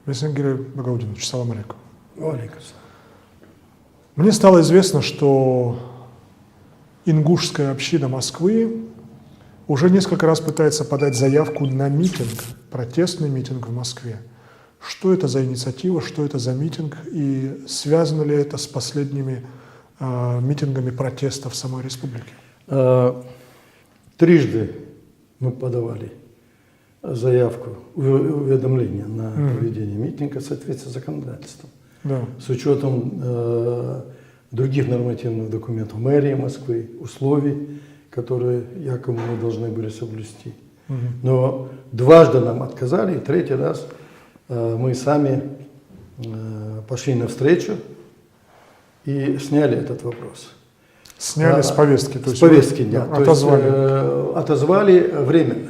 Бесенгире Багаудинович, салам алейкум. Алейкум. Мне стало известно, что ингушская община Москвы уже несколько раз пытается подать заявку на митинг, протестный митинг в Москве. Что это за инициатива, что это за митинг и связано ли это с последними митингами протеста в самой республике? Трижды мы подавали заявку, уведомление на проведение митинга в соответствии с законодательством. Да. С учетом других нормативных документов мэрии Москвы, условий, которые якобы мы должны были соблюсти. Но дважды нам отказали, и третий раз мы сами пошли навстречу и сняли этот вопрос. Сняли с повестки? То с есть повестки дня. Отозвали? Отозвали временно.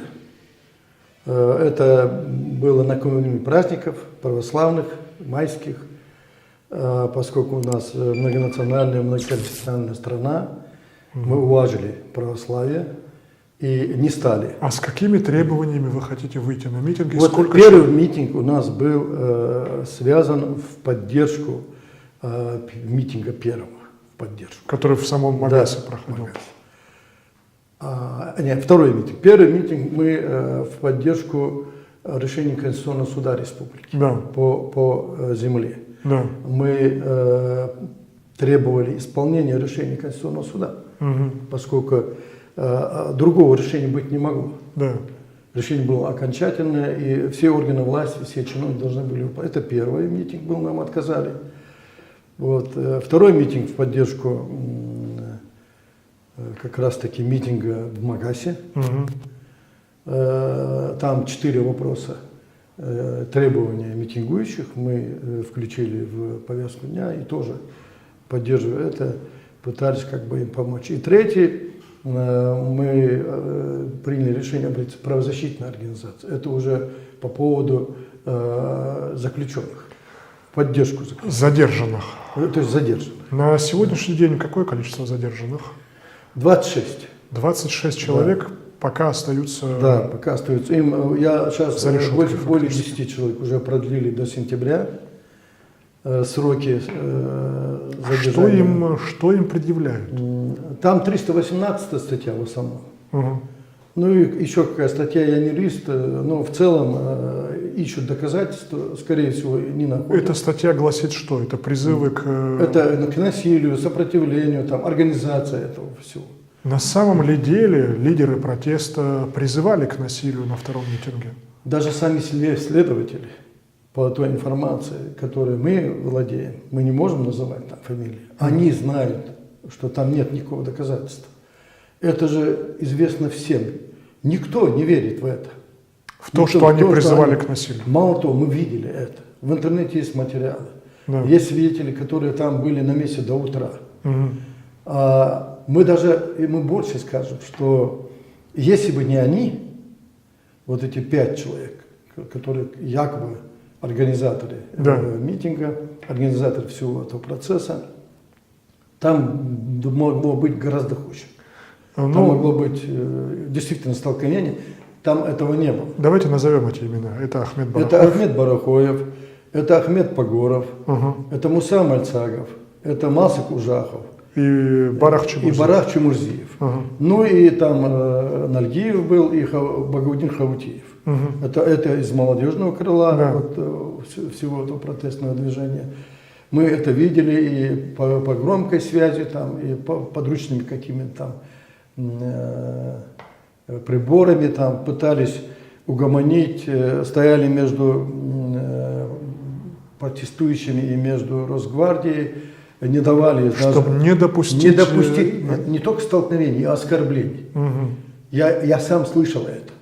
Это было накануне праздников православных, майских, поскольку у нас многонациональная, многоконфессиональная страна, мы уважили православие и не стали. А с какими требованиями вы хотите выйти на митинг? Вот первый митинг у нас был связан в поддержку митинга первого, в поддержку. Который в самом Магасе проходил? Нет, второй митинг. Первый митинг мы в поддержку решения Конституционного суда республики по земле. Да. Мы требовали исполнения решения Конституционного суда, поскольку другого решения быть не могло. Да. Решение было окончательное, и все органы власти, все чиновники должны были выполнять. Это первый митинг был, нам отказали. Вот. Второй митинг в поддержку как раз-таки митинга в Магасе. Там 4 вопроса, требования митингующих мы включили в повестку дня и тоже, поддерживая это, пытались как бы им помочь. И третий, мы приняли решение обратиться в правозащитную организацию. Это уже по поводу заключенных, поддержку заключенных. Задержанных. То есть задержанных. На сегодняшний день какое количество задержанных? 26. 26 человек пока остаются... Да, пока остаются. Им, я сейчас более 10 фактически. человек уже продлили до сентября сроки задержания. Что им предъявляют? Там 318 статья в основном. Ну и еще какая статья, я не юрист, но в целом ищут доказательства, скорее всего, не находят. Эта статья гласит что? Это призывы к... Это к насилию, сопротивлению, там, организация этого всего. На самом ли деле лидеры протеста призывали к насилию на втором митинге? Даже сами следователи, по той информации, которой мы владеем, мы не можем называть там фамилии, они знают, что там нет никакого доказательства. Это же известно всем. Никто не верит в это. В то, что они призывали к насилию? Мало того, мы видели это. В интернете есть материалы. Да. Есть свидетели, которые там были на месте до утра. Мы больше скажем, что если бы не они, вот эти 5 человек, которые якобы организаторы митинга, организаторы всего этого процесса, там могло быть гораздо хуже. Там могло быть действительно столкновение, там этого не было. Давайте назовем эти имена. Это Ахмед Барахоев. Это Ахмед Барахоев, это Ахмед Погоров, это Муса Мальцагов, это Масык Ужахов. И Барах Чемурзиев. И Барах Чемурзиев. Ну и там Нальгиев был, и Багаудин Хаутиев. Это из молодежного крыла всего этого протестного движения. Мы это видели и по громкой связи, там, и по подручными какими-то там приборами, там, пытались угомонить, стояли между протестующими и между Росгвардией, не давали... Чтобы не допустить не только столкновений, а оскорблений. Я сам слышал это.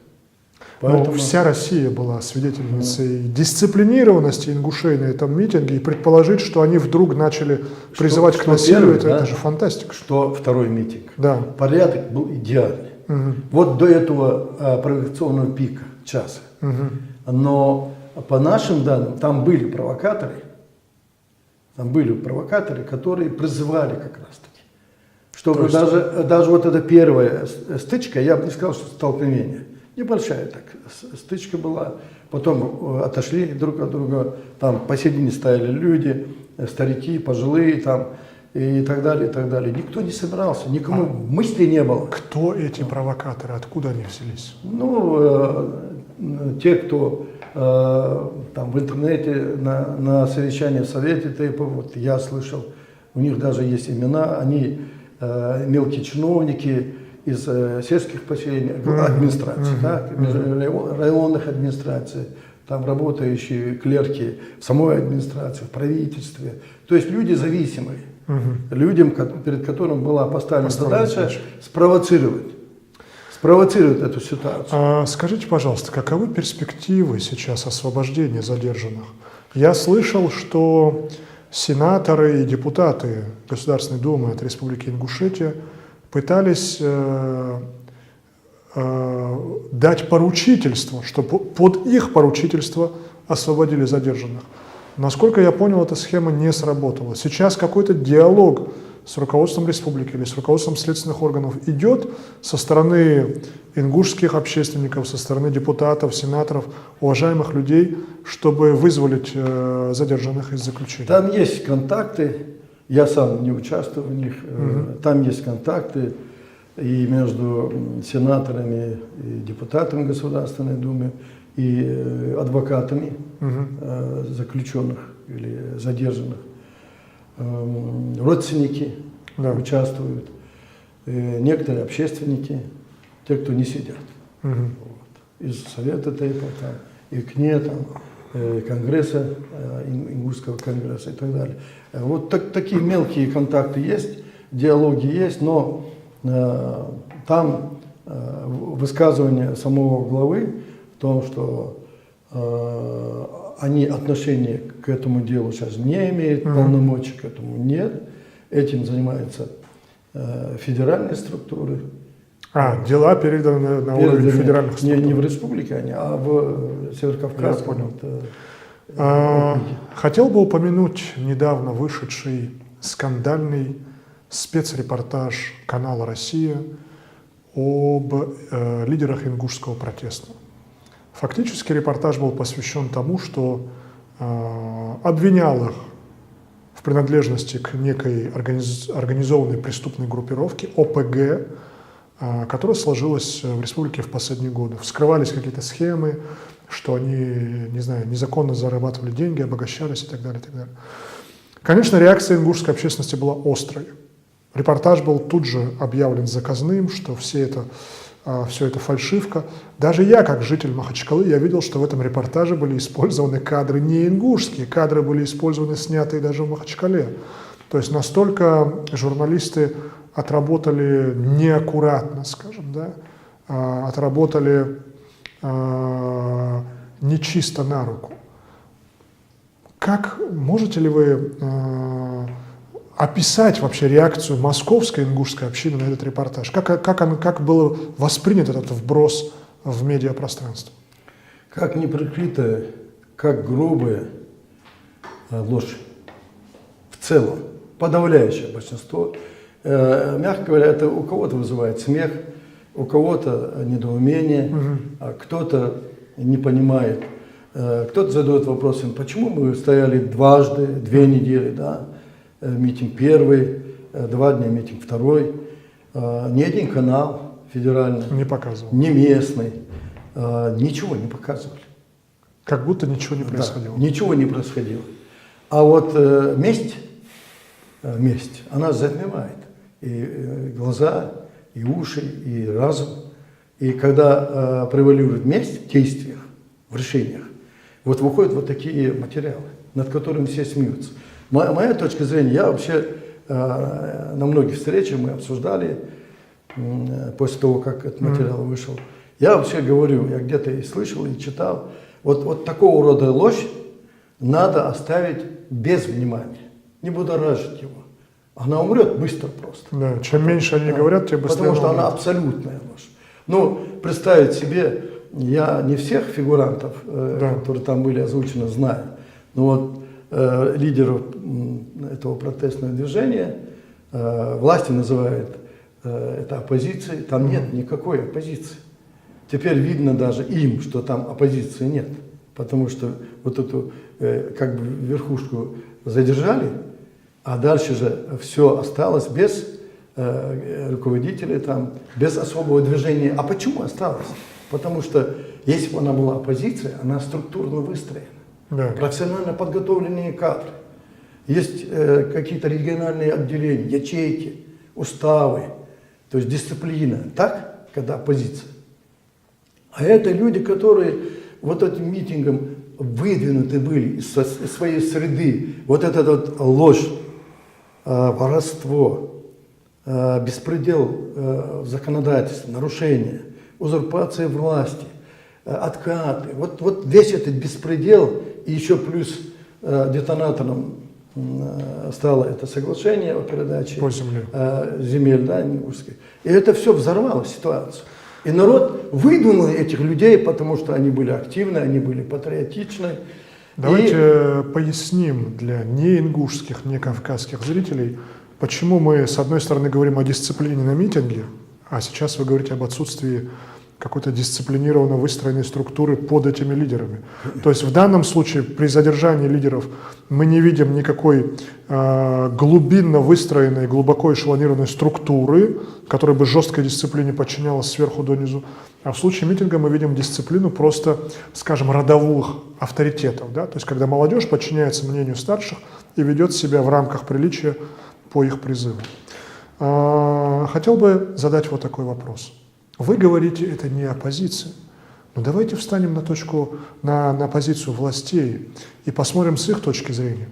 Поэтому... Вся Россия была свидетельницей дисциплинированности ингушей на этом митинге, и предположить, что они вдруг начали призывать к насилию, это же фантастика. Что второй митинг. Да. Порядок был идеальный. Вот до этого провокационного пика, часа. Но по нашим данным, там были провокаторы, которые призывали как раз-таки. Чтобы даже вот эта первая стычка, я бы не сказал, что столкновение. Небольшая так стычка была. Потом отошли друг от друга. Там посередине стояли люди, старики, пожилые там и так далее, и так далее. Никто не собирался, никому мысли не было. Кто эти провокаторы? Откуда они взялись? Ну, те, кто там в интернете, на совещании в Совете ТЭПа, вот я слышал, у них даже есть имена, они мелкие чиновники из сельских поселений, администраций, районных администраций, там работающие клерки в самой администрации, в правительстве. То есть люди зависимые, людям, перед которыми была поставлена задача спровоцировать эту ситуацию. Скажите, пожалуйста, каковы перспективы сейчас освобождения задержанных? Я слышал, что сенаторы и депутаты Государственной Думы от Республики Ингушетия пытались дать поручительство, чтобы под их поручительство освободили задержанных. Насколько я понял, эта схема не сработала. Сейчас какой-то диалог с руководством республики или с руководством следственных органов идет со стороны ингушских общественников, со стороны депутатов, сенаторов, уважаемых людей, чтобы вызволить задержанных из заключения. Там есть контакты, я сам не участвую в них, там есть контакты и между сенаторами, и депутатами Государственной Думы, и адвокатами заключенных или задержанных. Родственники участвуют, некоторые общественники, те, кто не сидят. Вот. Из Совета ТЭПа, и КНЕ, Конгресса, Ингушского конгресса и так далее. Вот такие мелкие контакты есть, диалоги есть, но там высказывание самого главы в том, что они отношения к этому делу сейчас не имеют, полномочий к этому нет. Этим занимаются федеральные структуры. Дела переданы на уровень федеральных структур. Не в республике они, а в Северокавказском. Я понял. Хотел бы упомянуть недавно вышедший скандальный спецрепортаж канала «Россия» об лидерах ингушского протеста. Фактически репортаж был посвящен тому, что обвинял их в принадлежности к некой организованной преступной группировке ОПГ, которая сложилась в республике в последние годы. Вскрывались какие-то схемы, что они, не знаю, незаконно зарабатывали деньги, обогащались и так далее, и так далее. Конечно, реакция ингушской общественности была острой. Репортаж был тут же объявлен заказным, что все это фальшивка. Даже я, как житель Махачкалы, я видел, что в этом репортаже были использованы кадры не ингушские, кадры были использованы, снятые даже в Махачкале. То есть настолько журналисты отработали неаккуратно, скажем, да, отработали нечисто на руку. Как можете ли вы описать вообще реакцию московской ингушской общины на этот репортаж? Как был воспринят этот вброс в медиапространство? Как неприкрытая, как грубая ложь в целом, подавляющее большинство. Мягко говоря, это у кого-то вызывает смех, у кого-то недоумение, а кто-то не понимает. Кто-то задает вопросом, почему мы стояли дважды, 2 недели, да, митинг первый, 2 дня митинг второй. Ни один канал федеральный, не показывал, ни местный, ничего не показывали. Как будто ничего не происходило. Да, ничего не происходило. А вот месть, она затмевает и глаза, и уши, и разум. И когда превалирует месть в действиях, в решениях, вот выходят вот такие материалы, над которыми все смеются. Моя точка зрения, я вообще на многих встречах мы обсуждали, после того, как этот материал вышел, я вообще говорю, я где-то и слышал, и читал, вот такого рода ложь надо оставить без внимания, не будоражить его. Она умрет быстро просто. Да, чем меньше они говорят, тем быстрее. Потому что она абсолютная ложь. Ну, представить себе, я не всех фигурантов, которые там были озвучены, знаю, но вот лидеров этого протестного движения власти называют это оппозицией, там нет никакой оппозиции. Теперь видно даже им, что там оппозиции нет. Потому что вот эту как бы верхушку задержали, а дальше же все осталось без руководителей, там, без особого движения. А почему осталось? Потому что если бы она была оппозиция, она структурно выстроена. Да. Профессионально подготовленные кадры. Есть какие-то региональные отделения, ячейки, уставы, то есть дисциплина. Так, когда оппозиция. А это люди, которые вот этим митингом выдвинуты были из своей среды. Вот эта вот ложь, воровство, беспредел в законодательстве, нарушения, узурпация власти, откаты. Вот весь этот беспредел, и еще плюс детонатором стало это соглашение о передаче земель, да, Ингушской. И это все взорвало ситуацию. И народ выдвинул этих людей, потому что они были активны, они были патриотичны. Давайте поясним для не ингушских, не кавказских зрителей, почему мы, с одной стороны, говорим о дисциплине на митинге, а сейчас вы говорите об отсутствии какой-то дисциплинированно выстроенной структуры под этими лидерами. То есть в данном случае при задержании лидеров мы не видим никакой глубинно выстроенной, глубоко эшелонированной структуры, которая бы жесткой дисциплине подчинялась сверху донизу. А в случае митинга мы видим дисциплину просто, скажем, родовых авторитетов. Да? То есть когда молодежь подчиняется мнению старших и ведет себя в рамках приличия по их призыву. Хотел бы задать вот такой вопрос. Вы говорите, это не оппозиция. Но давайте встанем на позицию властей и посмотрим с их точки зрения.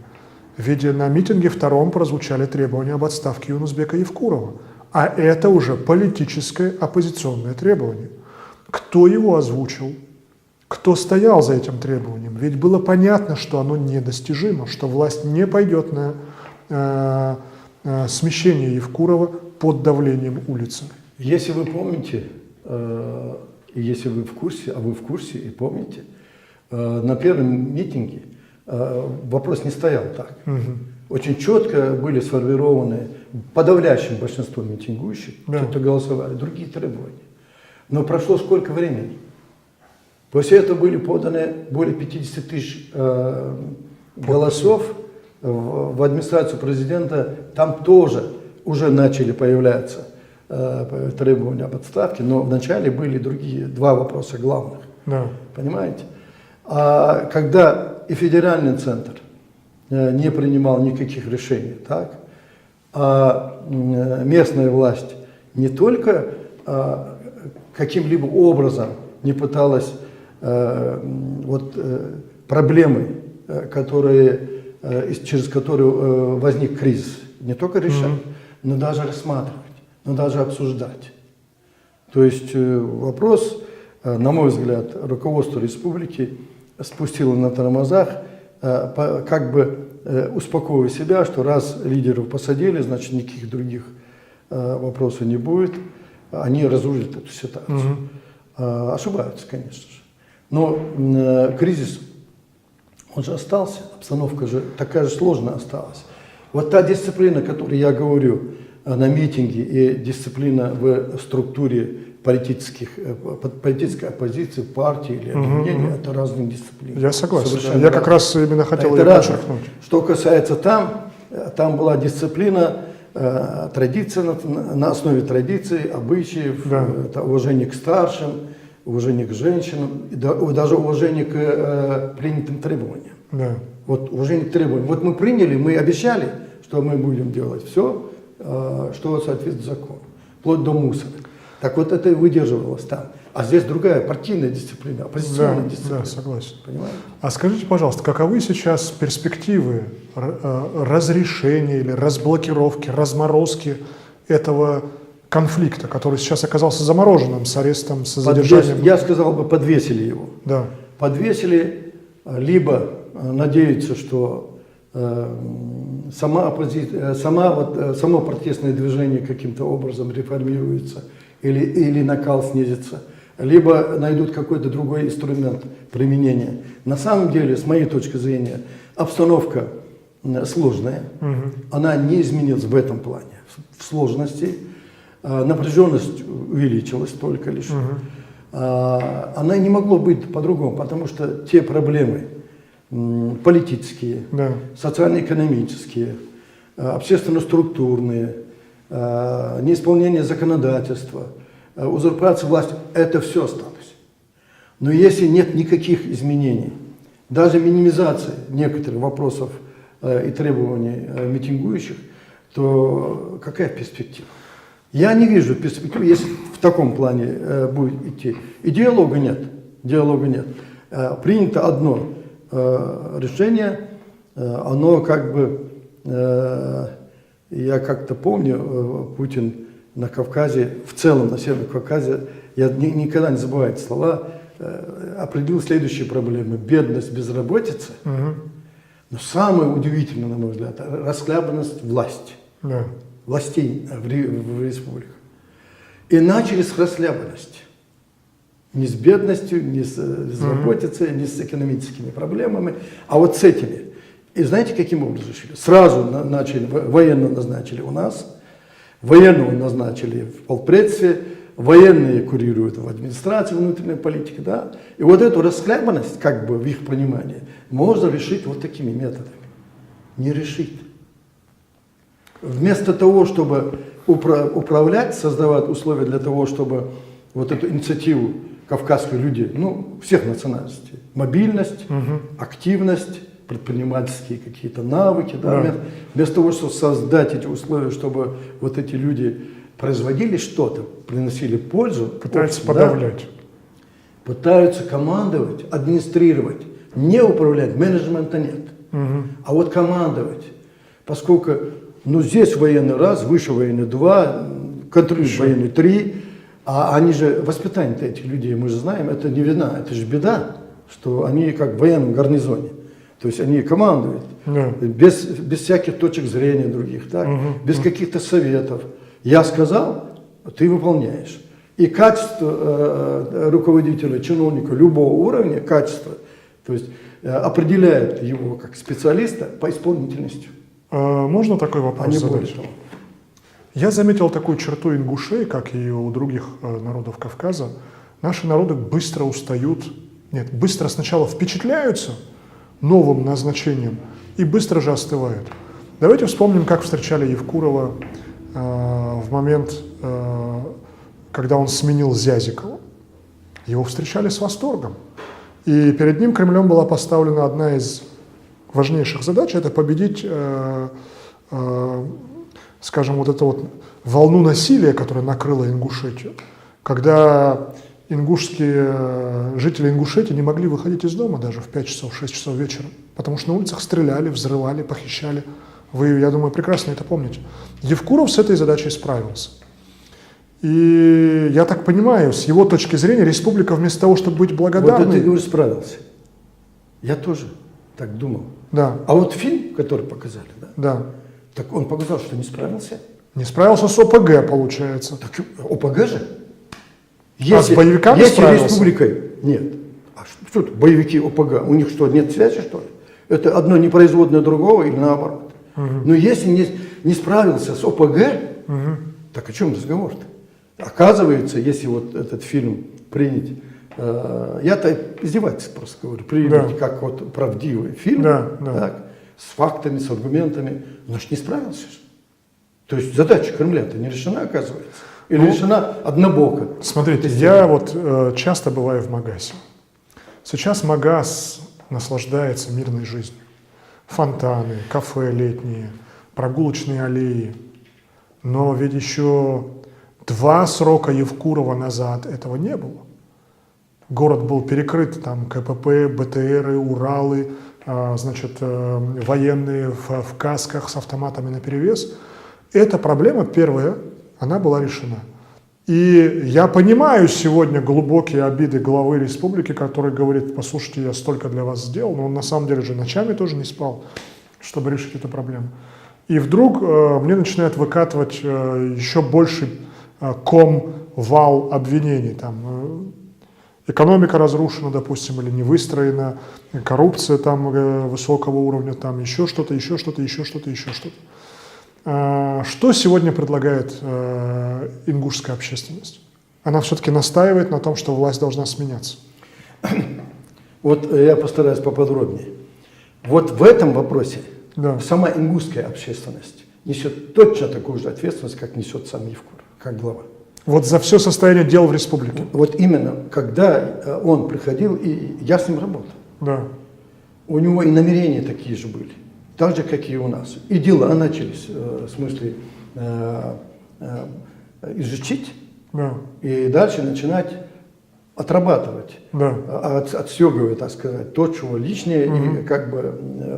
Ведь на митинге втором прозвучали требования об отставке Юнусбека Евкурова. А это уже политическое оппозиционное требование. Кто его озвучил? Кто стоял за этим требованием? Ведь было понятно, что оно недостижимо, что власть не пойдет на смещение Евкурова под давлением улицы. Если вы помните, и если вы в курсе, а вы в курсе и помните, на первом митинге вопрос не стоял так. Очень четко были сформированы подавляющим большинством митингующих, кто голосовали, другие требования. Но прошло сколько времени? После этого были поданы более 50 тысяч голосов в администрацию президента. Там тоже уже начали появляться требования об отставке, но вначале были другие два вопроса главных. Да. Понимаете? А когда и федеральный центр не принимал никаких решений, так, а местная власть не только каким-либо образом не пыталась проблемы, через которые возник кризис, не только решать, но даже рассматривать, но даже обсуждать. То есть вопрос, на мой взгляд, руководство республики спустило на тормозах, как бы успокоив себя, что раз лидеров посадили, значит никаких других вопросов не будет, они разрулят эту ситуацию. Ошибаются, конечно же. Но кризис, он же остался, обстановка же такая же сложная осталась. Вот та дисциплина, о которой я говорю на митинге, и дисциплина в структуре политической оппозиции, партии или объединения, это разные дисциплины. Я согласен. Я как раз именно хотел ее подчеркнуть. Что касается там была дисциплина, традиция на основе традиций, обычаев, это уважение к старшим, уважение к женщинам, и даже уважение к принятым требованиям. Да. Вот уважение к требованиям. Вот мы приняли, мы обещали, что мы будем делать все, что соответствует закону, вплоть до мусора. Так вот это и выдерживалось там. А здесь другая партийная дисциплина, оппозиционная дисциплина. Да, согласен. Понимаете? А скажите, пожалуйста, каковы сейчас перспективы разрешения или разблокировки, разморозки этого конфликта, который сейчас оказался замороженным с арестом, с задержанием? Я сказал бы, подвесили его. Да. Подвесили, либо надеются, что само протестное движение каким-то образом реформируется или накал снизится, либо найдут какой-то другой инструмент применения. На самом деле, с моей точки зрения, обстановка сложная, она не изменилась в этом плане, в сложности, напряженность увеличилась только лишь. она не могло быть по-другому, потому что те проблемы политические, Да. социально-экономические, общественно-структурные, неисполнение законодательства, узурпация власти, это все осталось. Но если нет никаких изменений, даже минимизации некоторых вопросов и требований митингующих, то какая перспектива? Я не вижу перспективы, если в таком плане будет идти. И диалога нет. Диалога нет. Принято одно решение, оно как бы, я как-то помню, Путин на Кавказе, в целом на Северном Кавказе, я никогда не забываю эти слова, определил следующие проблемы: бедность, безработица. Но самое удивительное, на мой взгляд, расхлябанность власти. Да. Властей в республиках. И начали с расхлябанности. Не с бедностью, не с безработицей, не с экономическими проблемами, а вот с этими. И знаете, каким образом решили? Сразу начали, военного назначили у нас, военного назначили в полпредстве, военные курируют в администрации внутренней политики, да? И вот эту расхлябанность, как бы в их понимании, можно решить вот такими методами. Не решить. Вместо того, чтобы управлять, создавать условия для того, чтобы вот эту инициативу кавказских людей, ну, всех национальностей, мобильность, активность, предпринимательские какие-то навыки, да, вместо того, чтобы создать эти условия, чтобы вот эти люди производили что-то, приносили пользу. Пытаются обществу, подавлять. Да, пытаются командовать, администрировать, не управлять, менеджмента нет. А вот командовать, поскольку, ну, здесь военный раз, выше военный 2, контролирует военный 3, а они же, воспитание этих людей, мы же знаем, это не вина, это же беда, что они как в военном гарнизоне. То есть они командуют, без всяких точек зрения других, так? Без каких-то советов. Я сказал, ты выполняешь. И качество руководителя, чиновника любого уровня, качество, то есть определяет его как специалиста по исполнительности. Можно такой вопрос А не задать? более того. Я заметил такую черту ингушей, как и у других народов Кавказа. Наши народы быстро устают, нет, быстро сначала впечатляются новым назначением и быстро же остывают. Давайте вспомним, как встречали Евкурова в момент, когда он сменил Зязикова. Его встречали с восторгом. И перед ним Кремлем была поставлена одна из важнейших задач – это победить, скажем, вот эту вот волну насилия, которая накрыла Ингушетию, когда жители Ингушетии не могли выходить из дома даже в 5 часов, 6 часов вечера, потому что на улицах стреляли, взрывали, похищали. Вы, я думаю, прекрасно это помните. Евкуров с этой задачей справился. И я так понимаю, с его точки зрения, республика вместо того, чтобы быть благодарной… Вот это, ты говоришь, справился. Я тоже так думал. Да. А вот фильм, который показали, да, Да. так он показал, что не справился. Не справился с ОПГ, получается. Так ОПГ же. А с боевиками если справился? республикой нет. А что тут боевики ОПГ? У них что, нет связи, что ли? Это одно не производное другого или наоборот? Но если не справился с ОПГ, так о чем разговор-то? Оказывается, если вот этот фильм принять, я-то издевательски просто говорю, принять как вот правдивый фильм, так, с фактами, с аргументами, но ж не справился же. То есть задача Кремля-то не решена, оказывается. Или решена однобоко. Смотрите, я вот часто бываю в Магасе. Сейчас Магас наслаждается мирной жизнью. Фонтаны, кафе летние, прогулочные аллеи. Но ведь еще 2 срока Евкурова назад этого не было. Город был перекрыт, там КПП, БТРы, Уралы, значит, военные в касках с автоматами наперевес. Эта проблема первая, она была решена. И я понимаю сегодня глубокие обиды главы республики, который говорит: послушайте, я столько для вас сделал, но он на самом деле же ночами тоже не спал, чтобы решить эту проблему. И вдруг мне начинают выкатывать еще больше вал обвинений. Там, экономика разрушена, допустим, или не выстроена, коррупция там высокого уровня, там еще что-то, еще что-то, еще что-то, еще что-то. Что сегодня предлагает ингушская общественность? она все-таки настаивает на том, что власть должна сменяться. Вот я постараюсь поподробнее. Вот в этом вопросе Да. сама ингушская общественность несет точно такую же ответственность, как несет сам Евкур, как глава. Вот за все состояние дел в республике. Вот именно, когда он приходил, и я с ним работал, Да. у него и намерения такие же были, так же, как и у нас. И дела начались, в смысле, изучить, Да. и дальше начинать отрабатывать, Да. отстегивая, так сказать, то, чего лишнее, и как бы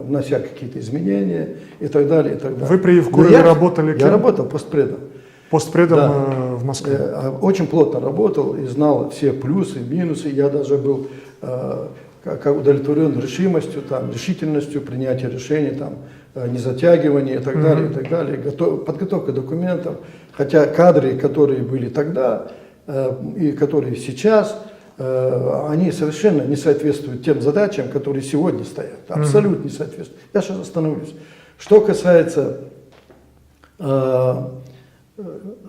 внося какие-то изменения и так далее, и так далее. Вы при Евкурове Но я работали Я кем? работал постпредом. Постпредом Да. в Москве. Очень плотно работал и знал все плюсы, минусы. Я даже был как удовлетворен решимостью, там, решительностью принятия решений, там, не затягивания и так далее, и так далее. Подготовка документов. Хотя кадры, которые были тогда и которые сейчас, они совершенно не соответствуют тем задачам, которые сегодня стоят. Абсолютно не соответствуют. Я сейчас остановлюсь. Что касается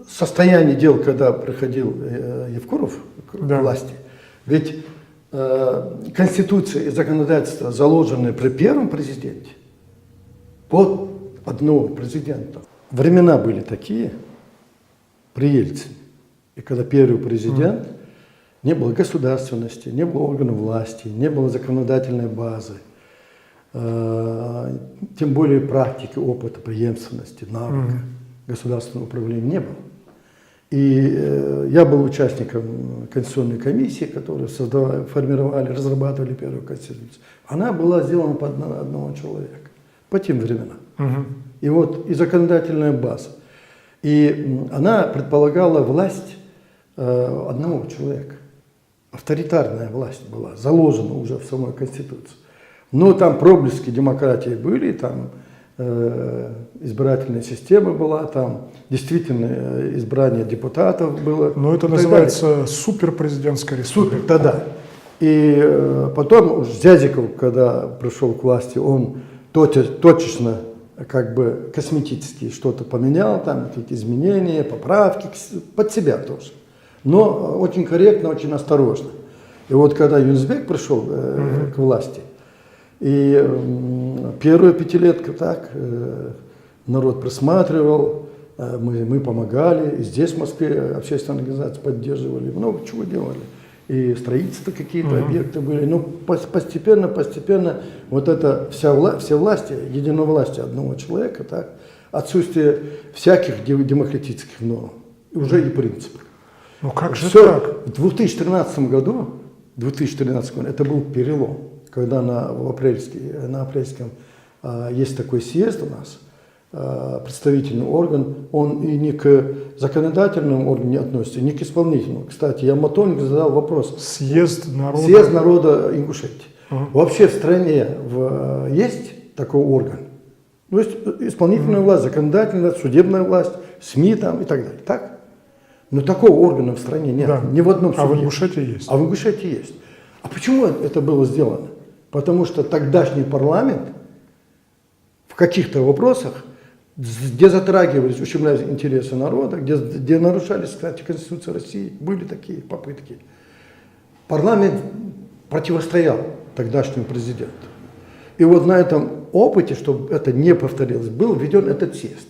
состояние дел, когда приходил Евкуров к власти, ведь Конституция и законодательство, заложенные при первом президенте, под одного президента. Времена были такие при Ельцине, и когда первый президент, не было государственности, не было органов власти, не было законодательной базы, тем более практики, опыта, преемственности, навыка. Государственного управления не было. И я был участником Конституционной комиссии, которую формировали, разрабатывали первую Конституцию. Она была сделана под одного человека по тем временам. И вот и законодательная база. И она предполагала власть одного человека. Авторитарная власть была заложена уже в самой Конституции. Но там проблески демократии были, там избирательная система была, там действительно избрание депутатов было. Но это называется суперпрезидентская республика. Супер, тогда. И потом Зязиков, когда пришел к власти, он точечно, как бы косметически что-то поменял, там какие-то изменения, поправки, под себя тоже. Но очень корректно, очень осторожно. И вот когда Юнусбек пришел к власти, и первую пятилетку так народ присматривал, мы помогали, и здесь в Москве общественные организации поддерживали, много чего делали. И строительство какие-то объекты были. Но постепенно вот это все власти, единовластие одного человека, так, отсутствие всяких демократических норм, уже и принципов. Ну как же Все, так? в 2013 году это был перелом, когда на апрельском есть такой съезд у нас, представительный орган, он и не к законодательному органу не относится, не к исполнительному. Кстати, я Матоник задал вопрос. Съезд народа Ингушетии. Вообще в стране есть такой орган? Ну, есть исполнительная власть, законодательная власть, судебная власть, СМИ там и так далее. Так? Но такого органа в стране нет. Да. Ни в одном суде. А в Ингушетии есть. А в Ингушетии есть. А почему это было сделано? Потому что тогдашний парламент в каких-то вопросах, где затрагивались, ущемлялись интересы народа, где нарушались, кстати, Конституция России, были такие попытки. Парламент противостоял тогдашнему президенту. И вот на этом опыте, чтобы это не повторилось, был введен этот съезд.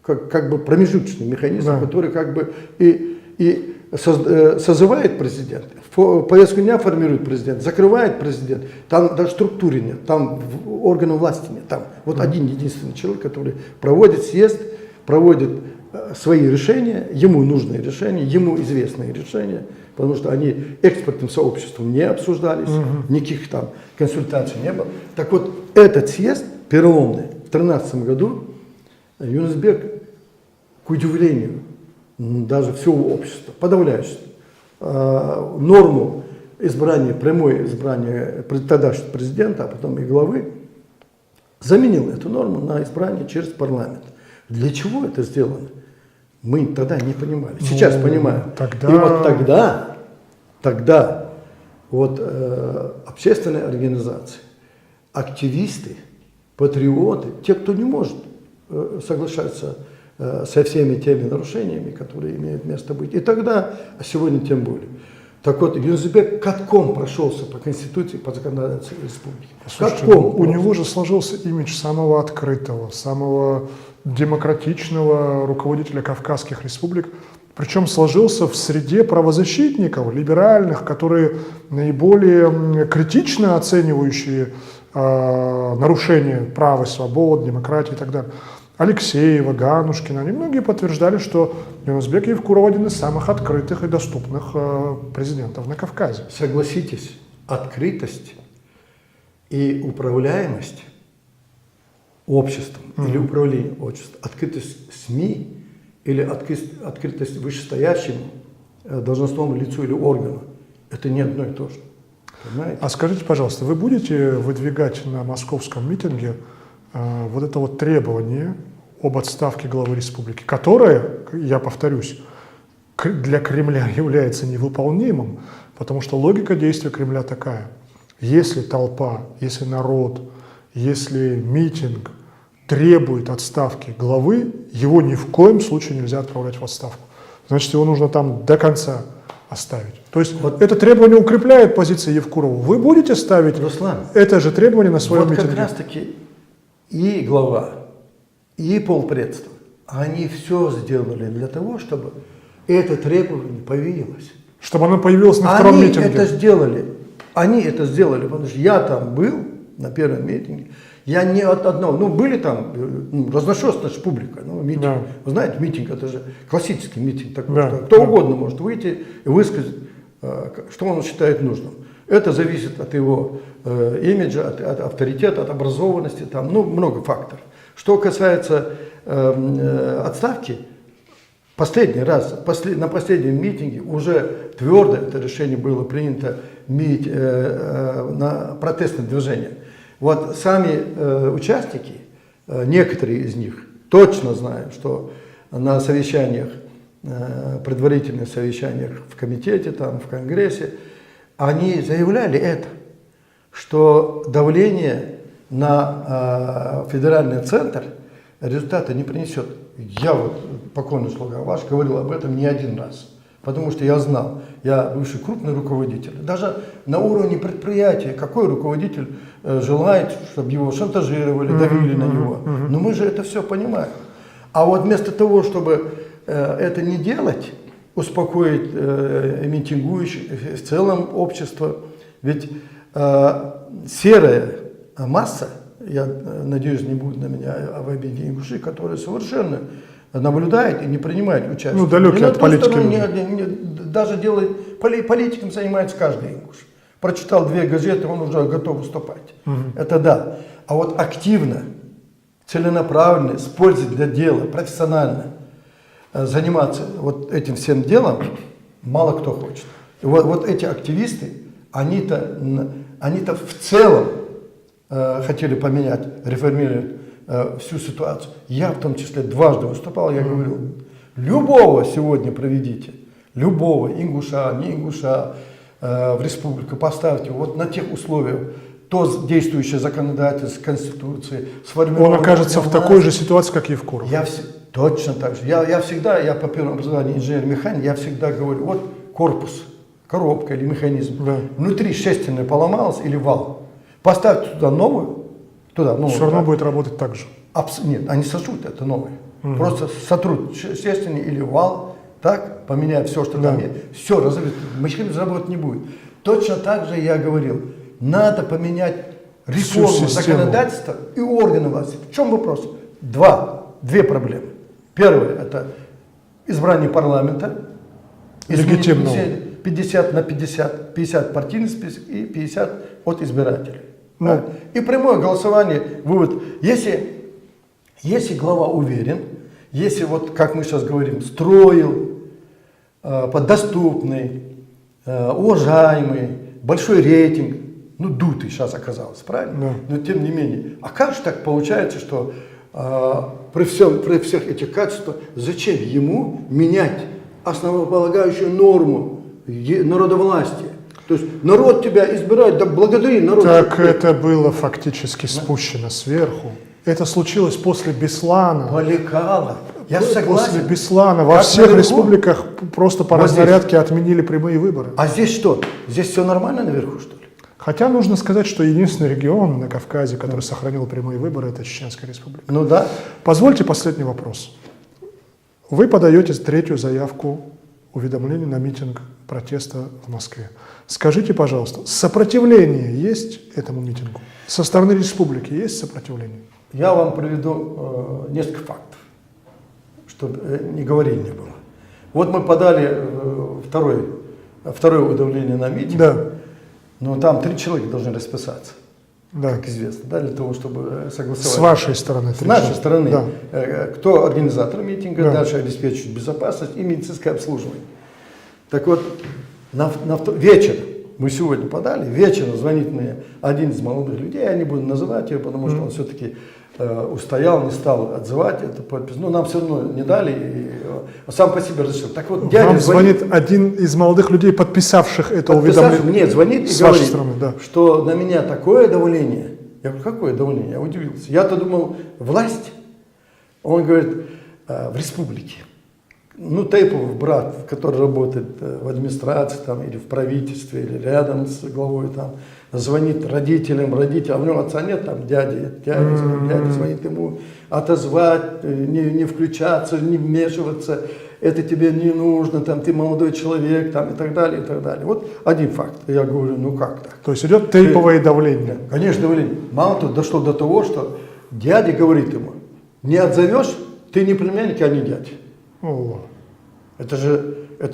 Как бы промежуточный механизм, Да. который как бы и созывает президент, повестку дня формирует президент, закрывает президент, там даже структуры нет, там органов власти нет, там вот один единственный человек, который проводит съезд, проводит свои решения, ему нужные решения, ему известные решения, потому что они экспертным сообществом не обсуждались, никаких там консультаций не было. Так вот, этот съезд переломный в 2013 году Юнусбек, к удивлению даже всего общества, подавляющую норму избрания, прямое избрание тогдашнего президента, а потом и главы, заменил эту норму на избрание через парламент. Для чего это сделано? Мы тогда не понимали. Сейчас понимаем. Тогда... И вот тогда вот общественные организации, активисты, патриоты, те, кто не может соглашаться со всеми теми нарушениями, которые имеют место быть. И тогда, а сегодня тем более. Так вот, Юнусбек катком прошелся по Конституции, по законодательству республики. Слушайте, Катком. у него же сложился имидж самого открытого, самого демократичного руководителя Кавказских республик. Причем сложился в среде правозащитников, либеральных, которые наиболее критично оценивающие нарушения прав и свобод, демократии и так далее. Алексеева, Ганушкина, они многие подтверждали, что Юнусбек Евкуров один из самых открытых и доступных президентов на Кавказе. Согласитесь, открытость и управляемость обществом или управление обществом, открытость СМИ или открытость вышестоящему должностному лицу или органу, это не одно и то же. Понимаете? А скажите, пожалуйста, вы будете выдвигать на московском митинге вот это вот требование об отставке главы республики, которое, я повторюсь, для Кремля является невыполнимым, потому что логика действия Кремля такая: если толпа, если народ, если митинг требует отставки главы, его ни в коем случае нельзя отправлять в отставку. Значит, его нужно там до конца оставить. То есть вот это требование укрепляет позиции Евкурова. Вы будете ставить Руслан, это же требование на своем вот митинге? как раз таки и глава, и полпредства, они все сделали для того, чтобы это требование появилось. Чтобы оно появилось на втором митинге. Они это сделали, потому что я там был на первом митинге, я не от одного, ну были там, разношерстная публика, ну митинг, Да. вы знаете, митинг это же классический митинг, такой, Да. что кто угодно может выйти и высказать, что он считает нужным. Это зависит от его имиджа, от авторитета, от образованности, там, ну, много факторов. Что касается отставки, последний раз, на последнем митинге уже твердо это решение было принято на протестное движение. Вот сами участники, некоторые из них, точно знают, что на совещаниях, предварительных совещаниях в комитете, там, в Конгрессе, они заявляли это, что давление на федеральный центр результата не принесет. Я вот, покойный слуга ваш, говорил об этом не один раз, потому что я знал, я бывший крупный руководитель, даже на уровне предприятия, какой руководитель желает, чтобы его шантажировали, давили на него, но мы же это все понимаем. А вот вместо того, чтобы это не делать, успокоить митингующих, в целом общество. Ведь серая масса, я надеюсь, не будет на меня в обиде ингуши, которые совершенно наблюдают и не принимают участие. Ну, далекие от политики. Даже делает, политиком занимается каждый ингуш. Прочитал 2 газеты, он уже готов выступать. Это да. А вот активно, целенаправленно, с пользой для дела, профессионально заниматься вот этим всем делом мало кто хочет. И вот эти активисты, они-то в целом хотели поменять, реформировать всю ситуацию. Я в том числе дважды выступал, я говорил, любого сегодня проведите, любого ингуша, не ингуша, в республику поставьте вот на тех условиях, то действующее законодательство, Конституции, сформировано. Он окажется в такой же ситуации, как Евкуров. Точно так же. Я по первому образованию инженер-механик, я всегда говорю, вот корпус, коробка или механизм, да. Внутри шестерня поломалась или вал, поставьте туда новую, все равно будет работать так же. Нет, они сожрут это новое. Просто сотрут шестерни или вал, так, поменяют все, что там есть, все, разобьют, механизм работать не будет. Точно так же я говорил, надо поменять реформу законодательства и органы власти. В чем вопрос? Две проблемы. Первое – это избрание парламента. Легитимного. 50 на 50. 50 партийный список и 50 от избирателей. Да? И прямое голосование, вывод. Если глава уверен, если, вот, как мы сейчас говорим, строил, доступный, уважаемый, большой рейтинг, ну, дутый сейчас оказалось, правильно? Да. Но тем не менее. А как же так получается, что при всех этих качествах, зачем ему менять основополагающую норму народовластия? То есть народ тебя избирает, да благодари народ. Так это было фактически спущено сверху. Это случилось после Беслана. Поликала. Я после согласен. Беслана во Как всех наверху? республиках просто по Вот здесь. разнарядке отменили прямые выборы. А здесь что? Здесь все нормально наверху, что ли? Хотя нужно сказать, что единственный регион на Кавказе, который сохранил прямые выборы, это Чеченская республика. Ну да. Позвольте последний вопрос. Вы подаете третью заявку уведомления на митинг протеста в Москве. Скажите, пожалуйста, сопротивление есть этому митингу? Со стороны республики есть сопротивление? Я вам приведу несколько фактов, чтобы не говорили не было. Вот мы подали второе уведомление на митинг, Да, но там 3 человека должны расписаться, да. как известно, да, для того, чтобы согласовать. С вашей стороны. С нашей стороны, Да. Кто организатор митинга, Да. дальше обеспечивает безопасность и медицинское обслуживание. Так вот, вечер мы сегодня подали, вечером звонит мне один из молодых людей, я не буду называть ее, потому что он все-таки устоял, не стал отзывать эту подпись. Но нам все равно не дали, и он сам по себе разрешил. Так вот, дядя Вам звонит один из молодых людей, подписавших это уведомление. мне звонит и с вашей говорит, стороны, да. что на меня такое давление. Я говорю, какое давление? Я удивился. Я-то думал, власть. Он говорит, в республике. Ну, Тейпов, брат, который работает в администрации там, или в правительстве, или рядом с главой, там, звонит родителям, а у него отца нет, там, дядя звонит ему, отозвать, не включаться, не вмешиваться, это тебе не нужно, там, ты молодой человек, там, и так далее, и так далее. Вот один факт. Я говорю, ну как так? То есть идет тейповое давление. Конечно, давление. Мало того, дошло до того, что дядя говорит ему, не отзовешь, ты не племянник, а не дядя. О. Это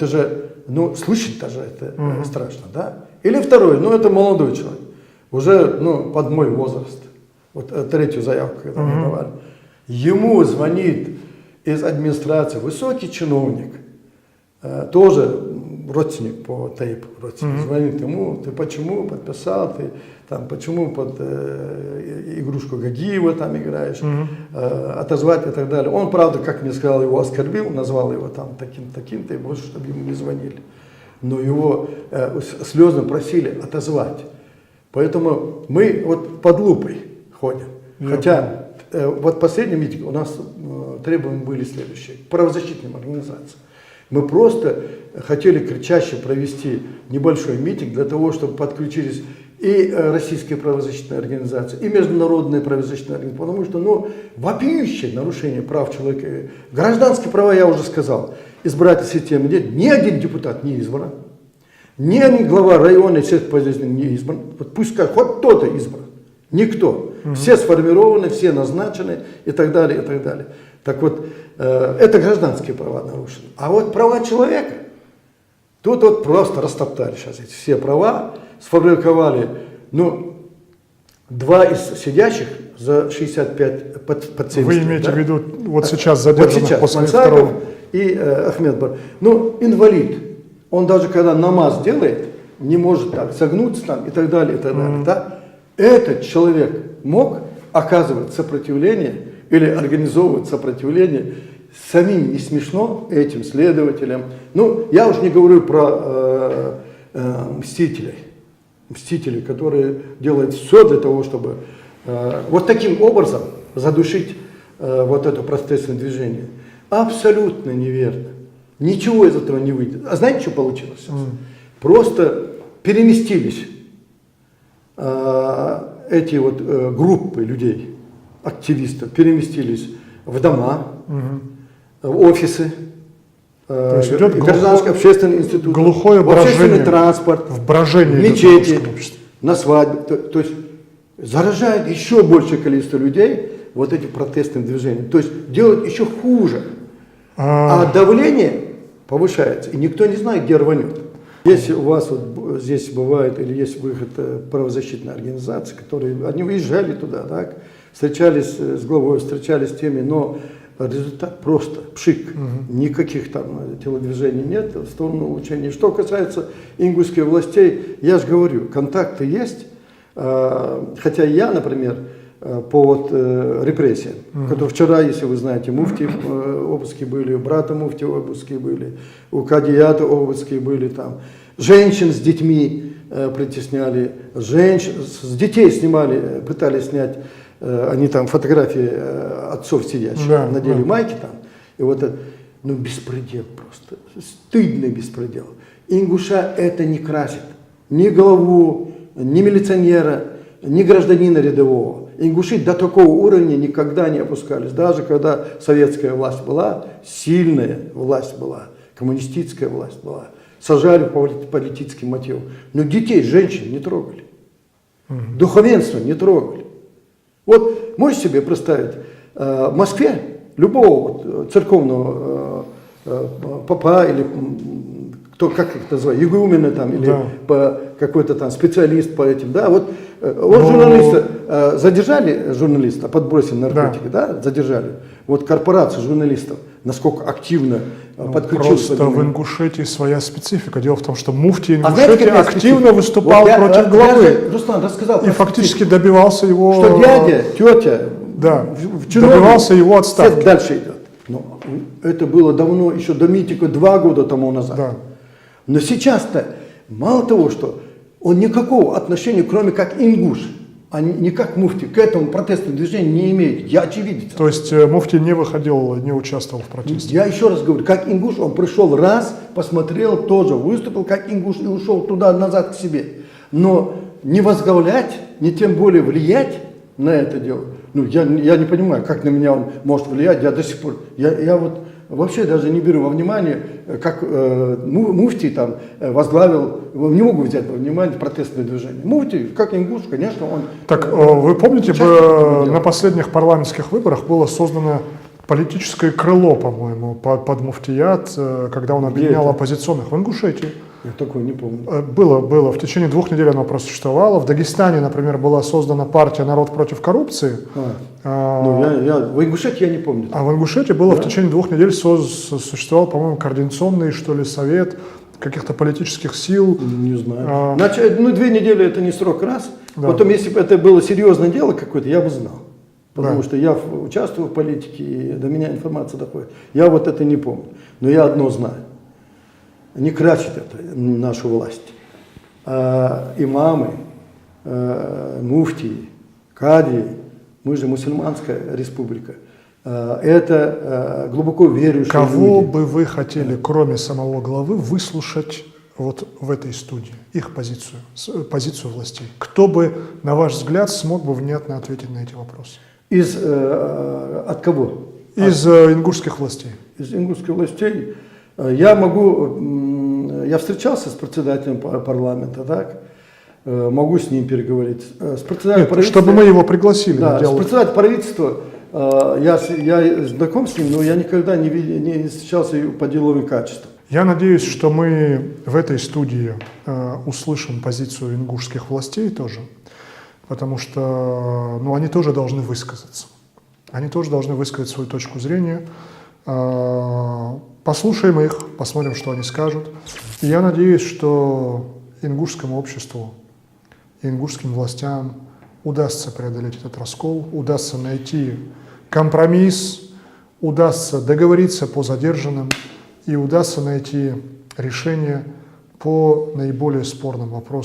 же, ну, слышать даже это страшно, да? Или второй, ну, это молодой человек, уже, ну, под мой возраст. Вот третью заявку, когда мы давали. Ему звонит из администрации высокий чиновник, тоже родственник по тейпу, звонит ему, ты почему подписал, ты там, почему под игрушку Гагиева там играешь, отозвать и так далее. Он, правда, как мне сказал, его оскорбил, назвал его там таким-таким-то, и больше, чтобы ему не звонили. Но его слезно просили отозвать. Поэтому мы вот под лупой ходим. Хотя вот последний митинг у нас требования были следующие. К правозащитным организациям. Мы просто хотели кричаще провести небольшой митинг для того, чтобы подключились и российские правозащитные организации, и международные правозащитные организации, потому что, ну, вопиющее нарушение прав человека, гражданские права, я уже сказал, избирательной системы нет, ни один депутат не избран, ни один глава района сельскохозяйственного не избран, вот пусть скажут, хоть кто-то избран, никто, все сформированы, все назначены и так далее, и так далее. Так вот, это гражданские права нарушены, а вот права человека, тут вот просто растоптали сейчас эти все права, сфабриковали, ну, 2 из сидящих за 65 под 70. Вы имеете в виду вот сейчас Вот задержанных сейчас после Мансаков второго? и Ахмед Бар. Ну, инвалид, он даже когда намаз делает, не может так согнуться там и так далее, и так далее. Да? Этот человек мог оказывать сопротивление или организовывать сопротивление. Самим не смешно этим следователям. Ну, я уж не говорю про мстителей, которые делают все для того, чтобы вот таким образом задушить вот это протестное движение. Абсолютно неверно. Ничего из этого не выйдет. А знаете, что получилось? Просто переместились эти вот группы людей, активистов, переместились в дома, в офисы, То есть идет гражданский общественный институт, глухое в общественный брожение, транспорт, в брожении в идет мечети, русское общество. на свадьбе. То есть заражает еще большее количество людей вот этим протестным движением. То есть делают еще хуже. А давление повышается, и никто не знает, где рванет. Если у вас вот здесь бывает, или есть выход правозащитной организации, которые, они уезжали туда, так, встречались с главой, встречались с теми, но результат просто пшик. Никаких там телодвижений нет в сторону улучшения. Что касается ингушских властей, я же говорю, контакты есть. Хотя я, например, по вот, репрессиям, которые вчера, если вы знаете, муфти обыски были, у брата муфти обыски были, у кадията обыски были там, женщин с детьми притесняли, с детей снимали, пытались снять, они там фотографии отцов сидящих, надели майки там, И вот это, ну, беспредел просто, стыдный беспредел. Ингуша это не красит. Ни главу, ни милиционера, ни гражданина рядового. Ингуши до такого уровня никогда не опускались. Даже когда советская власть была, сильная власть была, коммунистическая власть была, сажали по политическим мотивам. Но детей, женщин не трогали. Духовенство не трогали. Вот можете себе представить, в Москве любого церковного попа или кто, как их называют, игумена там, или какой-то там специалист по этим, да, вот журналиста, задержали журналиста, подбросили наркотики, да, задержали. Вот корпорация журналистов, насколько активно подключился. Просто в Ингушетии своя специфика. Дело в том, что муфтий Ингушетии активно выступал вот против главы. Руслан рассказал. И фактически добивался его... Что дядя, тетя, добивался его отставки. Дальше идет. Но это было давно, еще до митинга, 2 года тому назад. Да. Но сейчас-то, мало того, что он никакого отношения, кроме как ингуш, а не как муфти, к этому протестному движению не имеет. Я очевидец. То есть муфти не выходил, не участвовал в протесте? Я еще раз говорю, как ингуш, он пришел раз, посмотрел, тоже выступил как ингуш и ушел туда-назад к себе. Но не возглавлять, не тем более влиять на это дело, ну, я не понимаю, как на меня он может влиять. Я до сих пор, я вот вообще даже не беру во внимание, как муфти там возглавил, не могу взять во внимание протестное движение. Муфти, как ингуш, конечно, он... Так, вы помните, на последних парламентских выборах было создано политическое крыло, по-моему, под муфтият, когда он объединял оппозиционных в Ингушетии. Я такое не помню. Было. В течение 2 недель оно просуществовало. В Дагестане, например, была создана партия «Народ против коррупции». В Ингушетии я не помню. А в Ингушетии было в течение 2 недель существовал, по-моему, координационный, что ли, совет каких-то политических сил. Не знаю. Значит, 2 недели это не срок раз. Да. Потом, если бы это было серьезное дело какое-то, я бы знал. Потому что я участвую в политике, и до меня информация доходит. Я вот это не помню. Но я одно знаю. Не красит это нашу власть. Имамы, муфтии, кадии, мы же мусульманская республика, это глубоко верующие Кого люди. бы вы хотели, кроме самого главы, выслушать вот в этой студии, их позицию властей? Кто бы, на ваш взгляд, смог бы внятно ответить на эти вопросы? От кого? Из ингушских властей. Из ингушских властей. Я встречался с председателем парламента, так? Могу с ним переговорить. С председателем правительства, чтобы мы его пригласили. Да, с председателем правительства я знаком с ним, но я никогда не встречался по деловым качествам. Я надеюсь, что мы в этой студии услышим позицию ингушских властей тоже, потому что они тоже должны высказаться. Они тоже должны высказать свою точку зрения. Послушаем их, посмотрим, что они скажут. И я надеюсь, что ингушскому обществу и ингушским властям удастся преодолеть этот раскол, удастся найти компромисс, удастся договориться по задержанным и удастся найти решение по наиболее спорным вопросам